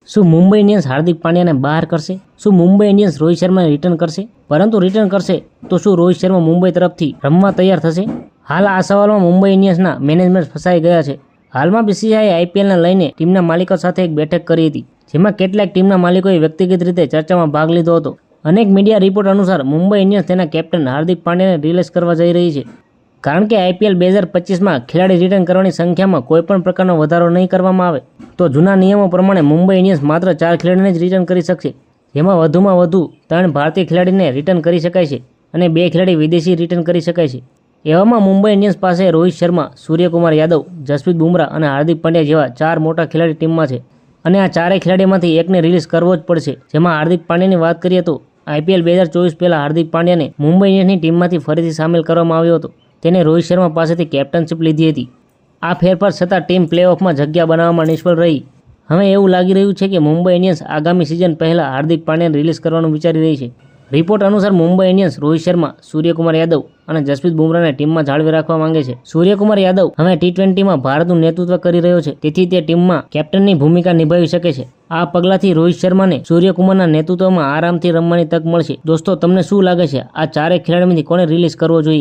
શું મુંબઈ ઇન્ડિયન્સ હાર્દિક પાંડ્યાને બહાર કરશે? શું મુંબઈ ઇન્ડિયન્સ રોહિત શર્માને રિટર્ન કરશે? પરંતુ રિટર્ન કરશે તો શું રોહિત શર્મા મુંબઈ તરફથી રમવા તૈયાર થશે? હાલ આ સવાલમાં મુંબઈ ઇન્ડિયન્સના મેનેજમેન્ટ ફસાઈ ગયા છે. હાલમાં બીસીસીઆઈએ આઈપીએલને લઈને ટીમના માલિકો સાથે એક બેઠક કરી હતી, જેમાં કેટલાક ટીમના માલિકોએ વ્યક્તિગત રીતે ચર્ચામાં ભાગ લીધો હતો. અનેક મીડિયા રિપોર્ટ અનુસાર મુંબઈ ઇન્ડિયન્સ તેના કેપ્ટન હાર્દિક પાંડ્યાને રિલીઝ કરવા જઈ રહી છે, કારણ કે આઈપીએલ 2025માં ખેલાડી રિટર્ન કરવાની સંખ્યામાં કોઈપણ પ્રકારનો વધારો નહીં કરવામાં આવે તો જૂના નિયમો પ્રમાણે મુંબઈ ઇન્ડિયન્સ માત્ર 4 ખેલાડીને જ રિટર્ન કરી શકશે, જેમાં વધુમાં વધુ 3 ભારતીય ખેલાડીને રિટર્ન કરી શકાય છે અને 2 ખેલાડી વિદેશી રિટર્ન કરી શકાય છે. એવામાં મુંબઈ ઇન્ડિયન્સ પાસે રોહિત શર્મા, સૂર્યકુમાર યાદવ, જસપ્રીત બુમરાહ અને હાર્દિક પાંડ્યા જેવા 4 મોટા ખેલાડી ટીમમાં છે અને આ 4 ખેલાડીમાંથી એકને રિલીઝ કરવો જ પડશે. જેમાં હાર્દિક પાંડ્યાની વાત કરીએ તો આઈપીએલ 2024 પહેલા હાર્દિક પાંડ્યાને મુંબઈ ઇન્ડિયન્સની ટીમમાંથી ફરીથી સામેલ કરવામાં આવ્યો હતો. તેને રોહિત શર્મા પાસેથી કેપ્ટનશીપ લીધી હતી. આ ફેરફાર છતાં ટીમ પ્લેઓફમાં જગ્યા બનાવવામાં નિષ્ફળ રહી. હવે એવું લાગી રહ્યું છે કે મુંબઈ ઇન્ડિયન્સ આગામી સિઝન પહેલા હાર્દિક પાંડ્યાને રિલીઝ કરવાનું વિચારી રહી છે. રિપોર્ટ અનુસાર મુંબઈ ઇન્ડિયન્સ રોહિત શર્મા, સૂર્યકુમાર યાદવ અને જસપ્રીત બુમરાહને ટીમમાં જાળવી રાખવા માંગે છે. સૂર્યકુમાર યાદવ હવે T20માં ભારતનું નેતૃત્વ કરી રહ્યો છે, તેથી તે ટીમમાં કેપ્ટનની ભૂમિકા નિભાવી શકે છે. આ પગલાંથી રોહિત શર્માને સૂર્યકુમારના નેતૃત્વમાં આરામથી રમવાની તક મળશે. દોસ્તો, તમને શું લાગે છે, આ 4 ખેલાડીમાંથી કોને રિલીઝ કરવો જોઈએ?